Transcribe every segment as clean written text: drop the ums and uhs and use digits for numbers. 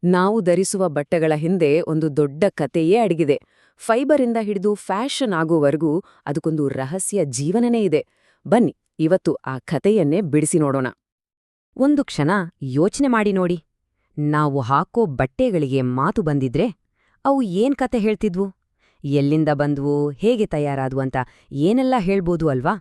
ನಾವು ಧರಿಸುವ ಬಟ್ಟೆಗಳ ಹಿಂದೆ ಒಂದು ದೊಡ್ಡ ಕತೆಯೇ ಅಡಗಿದೆ. ಫೈಬರಿಂದ ಹಿಡಿದು ಫ್ಯಾಷನ್ ಆಗೋವರೆಗೂ ಅದಕ್ಕೊಂದು ರಹಸ್ಯ ಜೀವನನೇ ಇದೆ. ಬನ್ನಿ ಇವತ್ತು ಆ ಕತೆಯನ್ನೇ ಬಿಡಿಸಿ ನೋಡೋಣ. ಒಂದು ಕ್ಷಣ ಯೋಚನೆ ಮಾಡಿ ನೋಡಿ. ನಾವು ಹಾಕೋ ಬಟ್ಟೆಗಳಿಗೆ ಮಾತು ಬಂದಿದ್ರೆ ಅವು ಏನ್ ಕತೆ ಹೇಳ್ತಿದ್ವು, ಎಲ್ಲಿಂದ ಬಂದ್ವು, ಹೇಗೆ ತಯಾರಾದ್ವು ಅಂತ ಏನೆಲ್ಲ ಹೇಳ್ಬೋದು ಅಲ್ವಾ?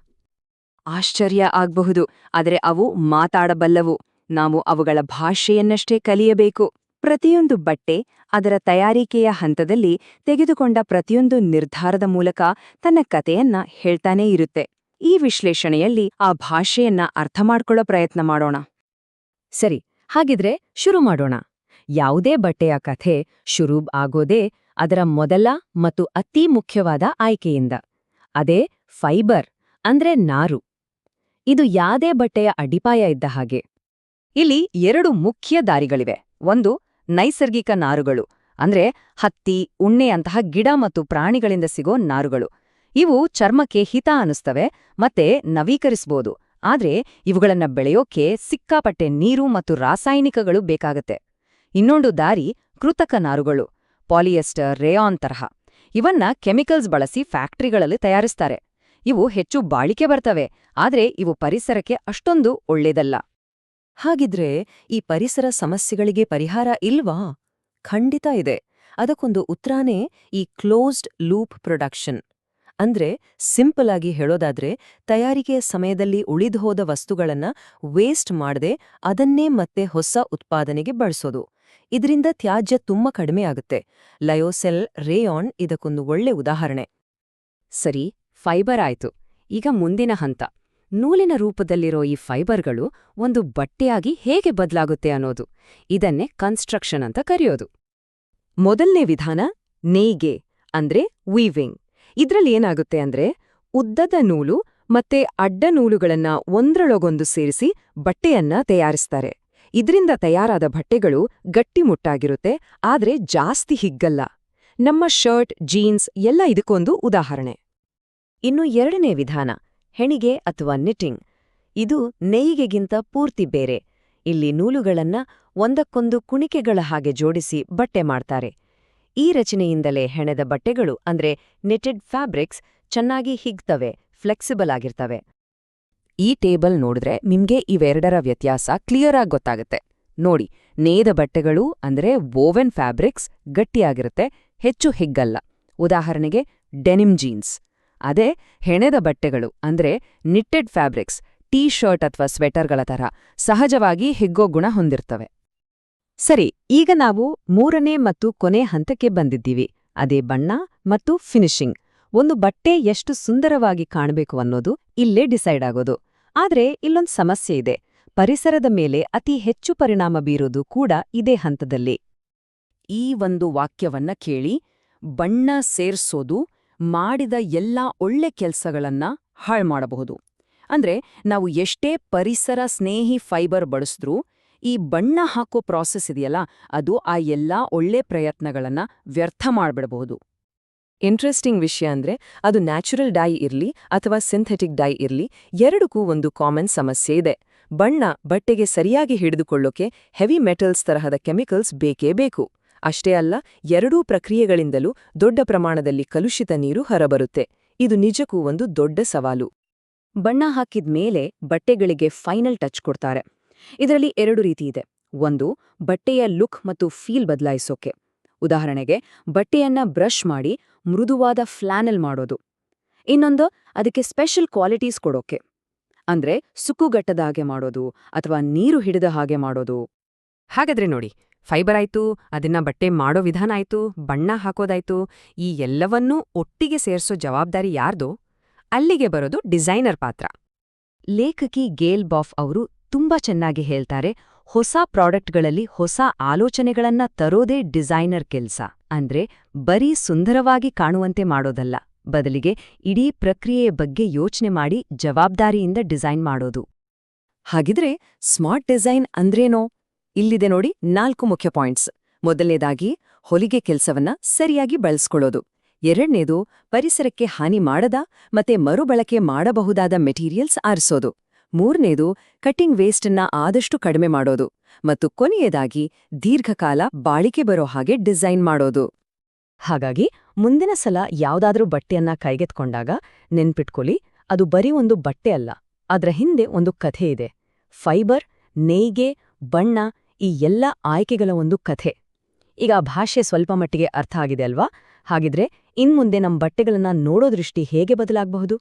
ಆಶ್ಚರ್ಯ ಆಗ್ಬಹುದು, ಆದರೆ ಅವು ಮಾತಾಡಬಲ್ಲವು. ನಾವು ಅವುಗಳ ಭಾಷೆಯನ್ನಷ್ಟೇ ಕಲಿಯಬೇಕು. ಪ್ರತಿಯೊಂದು ಬಟ್ಟೆ ಅದರ ತಯಾರಿಕೆಯ ಹಂತದಲ್ಲಿ ತೆಗೆದುಕೊಂಡ ಪ್ರತಿಯೊಂದು ನಿರ್ಧಾರದ ಮೂಲಕ ತನ್ನ ಕತೆಯನ್ನ ಹೇಳ್ತಾನೇ ಇರುತ್ತೆ. ಈ ವಿಶ್ಲೇಷಣೆಯಲ್ಲಿ ಆ ಭಾಷೆಯನ್ನ ಅರ್ಥಮಾಡ್ಕೊಳ್ಳೋ ಪ್ರಯತ್ನ ಮಾಡೋಣ. ಸರಿ, ಹಾಗಿದ್ರೆ ಶುರು ಮಾಡೋಣ. ಯಾವುದೇ ಬಟ್ಟೆಯ ಕಥೆ ಶುರು ಆಗೋದೇ ಅದರ ಮೊದಲ ಮತ್ತು ಅತಿ ಮುಖ್ಯವಾದ ಆಯ್ಕೆಯಿಂದ. ಅದೇ ಫೈಬರ್ ಅಂದ್ರೆ ನಾರು. ಇದು ಯಾವುದೇ ಬಟ್ಟೆಯ ಅಡಿಪಾಯ ಇದ್ದ ಹಾಗೆ. ಇಲ್ಲಿ ಎರಡು ಮುಖ್ಯ ದಾರಿಗಳಿವೆ. ಒಂದು, ನೈಸರ್ಗಿಕ ನಾರುಗಳು, ಅಂದ್ರೆ ಹತ್ತಿ, ಉಣ್ಣೆಯಂತಹ ಗಿಡ ಮತ್ತು ಪ್ರಾಣಿಗಳಿಂದ ಸಿಗೋ ನಾರುಗಳು. ಇವು ಚರ್ಮಕ್ಕೆ ಹಿತ ಅನಿಸ್ತವೆ ಮತ್ತೆ ನವೀಕರಿಸ್ಬೋದು. ಆದ್ರೆ ಇವುಗಳನ್ನ ಬೆಳೆಯೋಕೆ ಸಿಕ್ಕಾಪಟ್ಟೆ ನೀರು ಮತ್ತು ರಾಸಾಯನಿಕಗಳು ಬೇಕಾಗತ್ತೆ. ಇನ್ನೊಂದು ದಾರಿ ಕೃತಕ ನಾರುಗಳು, ಪಾಲಿಯೆಸ್ಟರ್, ರೇಯಾನ್ ತರಹ. ಇವನ್ನ ಕೆಮಿಕಲ್ಸ್ ಬಳಸಿ ಫ್ಯಾಕ್ಟರಿಗಳಲ್ಲಿ ತಯಾರಿಸ್ತಾರೆ. ಇವು ಹೆಚ್ಚು ಬಾಳಿಕೆ ಬರ್ತವೆ, ಆದ್ರೆ ಇವು ಪರಿಸರಕ್ಕೆ ಅಷ್ಟೊಂದು ಒಳ್ಳೇದಲ್ಲ. ಹಾಗಿದ್ರೆ ಈ ಪರಿಸರ ಸಮಸ್ಯೆಗಳಿಗೆ ಪರಿಹಾರ ಇಲ್ವಾ? ಖಂಡಿತ ಇದೆ. ಅದಕ್ಕೊಂದು ಉತ್ತರನೇ ಈ ಕ್ಲೋಸ್ಡ್ ಲೂಪ್ ಪ್ರೊಡಕ್ಷನ್. ಅಂದ್ರೆ ಸಿಂಪಲ್ ಆಗಿ ಹೇಳೋದಾದ್ರೆ, ತಯಾರಿಕೆಯ ಸಮಯದಲ್ಲಿ ಉಳಿದುಹೋದ ವಸ್ತುಗಳನ್ನ ವೇಸ್ಟ್ ಮಾಡದೆ ಅದನ್ನೇ ಮತ್ತೆ ಹೊಸ ಉತ್ಪಾದನೆಗೆ ಬಳಸೋದು. ಇದರಿಂದ ತ್ಯಾಜ್ಯ ತುಂಬಾ ಕಡಿಮೆ ಆಗುತ್ತೆ. ಲಯೋಸೆಲ್, ರೇಯಾನ್ ಇದಕ್ಕೊಂದು ಒಳ್ಳೆ ಉದಾಹರಣೆ. ಸರಿ, ಫೈಬರ್ ಆಯ್ತು. ಈಗ ಮುಂದಿನ ಹಂತ, ನೂಲಿನ ರೂಪದಲ್ಲಿರೋ ಈ ಫೈಬರ್ಗಳು ಒಂದು ಬಟ್ಟೆಯಾಗಿ ಹೇಗೆ ಬದಲಾಗುತ್ತೆ ಅನ್ನೋದು. ಇದನ್ನೇ ಕನ್ಸ್ಟ್ರಕ್ಷನ್ ಅಂತ ಕರೆಯೋದು. ಮೊದಲನೇ ವಿಧಾನ ನೇಯ್ಗೆ, ಅಂದ್ರೆ ವೀವಿಂಗ್. ಇದ್ರಲ್ಲಿ ಏನಾಗುತ್ತೆ ಅಂದ್ರೆ, ಉದ್ದದ ನೂಲು ಮತ್ತೆ ಅಡ್ಡ ನೂಲುಗಳನ್ನ ಒಂದ್ರೊಳಗೊಂದು ಸೇರಿಸಿ ಬಟ್ಟೆಯನ್ನ ತಯಾರಿಸ್ತಾರೆ. ಇದರಿಂದ ತಯಾರಾದ ಬಟ್ಟೆಗಳು ಗಟ್ಟಿಮುಟ್ಟಾಗಿರುತ್ತೆ, ಆದ್ರೆ ಜಾಸ್ತಿ ಹಿಗ್ಗಲ್ಲ. ನಮ್ಮ ಶರ್ಟ್, ಜೀನ್ಸ್ ಎಲ್ಲ ಇದಕ್ಕೊಂದು ಉದಾಹರಣೆ. ಇನ್ನು ಎರಡನೇ ವಿಧಾನ ಹೆಣಿಗೆ ಅಥವಾ ನಿಟ್ಟಿಂಗ್. ಇದು ನೇಯ್ಗೆಗಿಂತ ಪೂರ್ತಿ ಬೇರೆ. ಇಲ್ಲಿ ನೂಲುಗಳನ್ನ ಒಂದಕ್ಕೊಂದು ಕುಣಿಕೆಗಳ ಹಾಗೆ ಜೋಡಿಸಿ ಬಟ್ಟೆ ಮಾಡ್ತಾರೆ. ಈ ರಚನೆಯಿಂದಲೇ ಹೆಣೆದ ಬಟ್ಟೆಗಳು ಅಂದ್ರೆ ನಿಟೆಡ್ ಫ್ಯಾಬ್ರಿಕ್ಸ್ ಚೆನ್ನಾಗಿ ಹಿಗ್ತವೆ, ಫ್ಲೆಕ್ಸಿಬಲ್ ಆಗಿರ್ತವೆ. ಈ ಟೇಬಲ್ ನೋಡಿದ್ರೆ ನಿಮ್ಗೆ ಇವೆರಡರ ವ್ಯತ್ಯಾಸ ಕ್ಲಿಯರ್ ಆಗಿ ಗೊತ್ತಾಗುತ್ತೆ. ನೋಡಿ, ನೇಯ್ದ ಬಟ್ಟೆಗಳು ಅಂದ್ರೆ ವೋವೆನ್ ಫ್ಯಾಬ್ರಿಕ್ಸ್ ಗಟ್ಟಿಯಾಗಿರುತ್ತೆ, ಹೆಚ್ಚು ಹಿಗ್ಗಲ್ಲ. ಉದಾಹರಣೆಗೆ ಡೆನಿಮ್ ಜೀನ್ಸ್. ಅದೇ ಹೆಣೆದ ಬಟ್ಟೆಗಳು ಅಂದ್ರೆ ನಿಟ್ಟೆಡ್ ಫ್ಯಾಬ್ರಿಕ್ಸ್, ಟೀ ಶರ್ಟ್ ಅಥವಾ ಸ್ವೆಟರ್ಗಳ ಥರ ಸಹಜವಾಗಿ ಹಿಗ್ಗೋ ಗುಣ ಹೊಂದಿರ್ತವೆ. ಸರಿ, ಈಗ ನಾವು ಮೂರನೇ ಮತ್ತು ಕೊನೆ ಹಂತಕ್ಕೆ ಬಂದಿದ್ದೀವಿ. ಅದೇ ಬಣ್ಣ ಮತ್ತು ಫಿನಿಶಿಂಗ್. ಒಂದು ಬಟ್ಟೆ ಎಷ್ಟು ಸುಂದರವಾಗಿ ಕಾಣಬೇಕು ಅನ್ನೋದು ಇಲ್ಲೇ ಡಿಸೈಡ್ ಆಗೋದು. ಆದ್ರೆ ಇಲ್ಲೊಂದು ಸಮಸ್ಯೆ ಇದೆ. ಪರಿಸರದ ಮೇಲೆ ಅತಿ ಹೆಚ್ಚು ಪರಿಣಾಮ ಬೀರೋದು ಕೂಡ ಇದೇ ಹಂತದಲ್ಲಿ. ಈ ಒಂದು ವಾಕ್ಯವನ್ನ ಕೇಳಿ, ಬಣ್ಣ ಸೇರ್ಸೋದು ಮಾಡಿದ ಎಲ್ಲಾ ಒಳ್ಳೆ ಕೆಲ್ಸಗಳನ್ನ ಹಾಳ್ಮಾಡಬಹುದು. ಅಂದ್ರೆ ನಾವು ಎಷ್ಟೇ ಪರಿಸರ ಸ್ನೇಹಿ ಫೈಬರ್ ಬಳಸಿದ್ರೂ ಈ ಬಣ್ಣ ಹಾಕೋ ಪ್ರಾಸೆಸ್ ಇದೆಯಲ್ಲ, ಅದು ಆ ಎಲ್ಲಾ ಒಳ್ಳೆ ಪ್ರಯತ್ನಗಳನ್ನ ವ್ಯರ್ಥ ಮಾಡ್ಬಿಡಬಹುದು. ಇಂಟ್ರೆಸ್ಟಿಂಗ್ ವಿಷಯ ಅಂದ್ರೆ, ಅದು ನ್ಯಾಚುರಲ್ ಡೈ ಇರ್ಲಿ ಅಥವಾ ಸಿಂಥೆಟಿಕ್ ಡೈ ಇರ್ಲಿ, ಎರಡಕ್ಕೂ ಒಂದು ಕಾಮನ್ ಸಮಸ್ಯೆ ಇದೆ. ಬಣ್ಣ ಬಟ್ಟೆಗೆ ಸರಿಯಾಗಿ ಹಿಡಿದುಕೊಳ್ಳೋಕೆ ಹೆವಿ ಮೆಟಲ್ಸ್ ತರಹದ ಕೆಮಿಕಲ್ಸ್ ಬೇಕೇ ಬೇಕು. ಅಷ್ಟೇ ಅಲ್ಲ, ಎರಡೂ ಪ್ರಕ್ರಿಯೆಗಳಿಂದಲೂ ದೊಡ್ಡ ಪ್ರಮಾಣದಲ್ಲಿ ಕಲುಷಿತ ನೀರು ಹೊರಬರುತ್ತೆ. ಇದು ನಿಜಕ್ಕೂ ಒಂದು ದೊಡ್ಡ ಸವಾಲು. ಬಣ್ಣ ಹಾಕಿದ್ಮೇಲೆ ಬಟ್ಟೆಗಳಿಗೆ ಫೈನಲ್ ಟಚ್ ಕೊಡ್ತಾರೆ. ಇದರಲ್ಲಿ ಎರಡು ರೀತಿ ಇದೆ. ಒಂದು, ಬಟ್ಟೆಯ ಲುಕ್ ಮತ್ತು ಫೀಲ್ ಬದಲಾಯಿಸೋಕೆ. ಉದಾಹರಣೆಗೆ, ಬಟ್ಟೆಯನ್ನ ಬ್ರಷ್ ಮಾಡಿ ಮೃದುವಾದ ಫ್ಲಾನೆಲ್ ಮಾಡೋದು. ಇನ್ನೊಂದು, ಅದಕ್ಕೆ ಸ್ಪೆಷಲ್ ಕ್ವಾಲಿಟೀಸ್ ಕೊಡೋಕೆ. ಅಂದ್ರೆ ಸುಕ್ಕುಗಟ್ಟದ ಹಾಗೆ ಮಾಡೋದು ಅಥವಾ ನೀರು ಹಿಡಿದ ಹಾಗೆ ಮಾಡೋದು. ಹಾಗಾದ್ರೆ ನೋಡಿ, ಫೈಬರ್ ಆಯ್ತು, ಅದನ್ನ ಬಟ್ಟೆ ಮಾಡೋ ವಿಧಾನ ಆಯ್ತು, ಬಣ್ಣ ಹಾಕೋದಾಯ್ತು, ಈ ಎಲ್ಲವನ್ನೂ ಒಟ್ಟಿಗೆ ಸೇರ್ಸೋ ಜವಾಬ್ದಾರಿ ಯಾರ್ದೋ? ಅಲ್ಲಿಗೆ ಬರೋದು ಡಿಸೈನರ್ ಪಾತ್ರ. ಲೇಖಕಿ ಗೇಲ್ ಬಾಫ್ ಅವರು ತುಂಬಾ ಚೆನ್ನಾಗಿ ಹೇಳ್ತಾರೆ, ಹೊಸ ಪ್ರಾಡಕ್ಟ್ಗಳಲ್ಲಿ ಹೊಸ ಆಲೋಚನೆಗಳನ್ನ ತರೋದೇ ಡಿಸೈನರ್ ಕೆಲ್ಸ. ಅಂದ್ರೆ ಬರೀ ಸುಂದರವಾಗಿ ಕಾಣುವಂತೆ ಮಾಡೋದಲ್ಲ, ಬದಲಿಗೆ ಇಡೀ ಪ್ರಕ್ರಿಯೆಯ ಬಗ್ಗೆ ಯೋಚನೆ ಮಾಡಿ ಜವಾಬ್ದಾರಿಯಿಂದ ಡಿಸೈನ್ ಮಾಡೋದು. ಹಾಗಿದ್ರೆ ಸ್ಮಾರ್ಟ್ ಡಿಸೈನ್ ಅಂದ್ರೇನೋ? ಇಲ್ಲಿದೆ ನೋಡಿ 4 ಮುಖ್ಯ ಪಾಯಿಂಟ್ಸ್. ಮೊದಲನೇದಾಗಿ, ಹೊಲಿಗೆ ಕೆಲ್ಸವನ್ನ ಸರಿಯಾಗಿ ಬಳಸ್ಕೊಳ್ಳೋದು. ಎರಡನೇದು, ಪರಿಸರಕ್ಕೆ ಹಾನಿ ಮಾಡದ ಮತ್ತೆ ಮರುಬಳಕೆ ಮಾಡಬಹುದಾದ ಮೆಟೀರಿಯಲ್ಸ್ ಆರಿಸೋದು. ಮೂರನೇದು ಕಟಿಂಗ್ ವೇಸ್ಟನ್ನ ಆದಷ್ಟು ಕಡಿಮೆ ಮಾಡೋದು ಮತ್ತು ಕೊನೆಯದಾಗಿ ದೀರ್ಘಕಾಲ ಬಾಳಿಕೆ ಬರೋ ಹಾಗೆ ಡಿಸೈನ್ ಮಾಡೋದು. ಹಾಗಾಗಿ ಮುಂದಿನ ಸಲ ಯಾವ್ದಾದ್ರೂ ಬಟ್ಟೆಯನ್ನ ಕೈಗೆತ್ಕೊಂಡಾಗ ನೆನ್ಪಿಟ್ಕೊಳ್ಳಿ, ಅದು ಬರೀ ಒಂದು ಬಟ್ಟೆ ಅಲ್ಲ, ಅದ್ರ ಹಿಂದೆ ಒಂದು ಕಥೆ ಇದೆ. ಫೈಬರ್, ನೇಯ್ಗೆ, ಬಣ್ಣ, ಈ ಎಲ್ಲ ಆಯ್ಕೆಗಳ ಒಂದು ಕಥೆ. ಈಗ ಆ ಭಾಷೆ ಸ್ವಲ್ಪ ಮಟ್ಟಿಗೆ ಅರ್ಥ ಆಗಿದೆ ಅಲ್ವಾ? ಹಾಗಿದ್ರೆ ಇನ್ಮುಂದೆ ನಮ್ ಬಟ್ಟೆಗಳನ್ನ ನೋಡೋ ದೃಷ್ಟಿ ಹೇಗೆ ಬದಲಾಗಬಹುದು?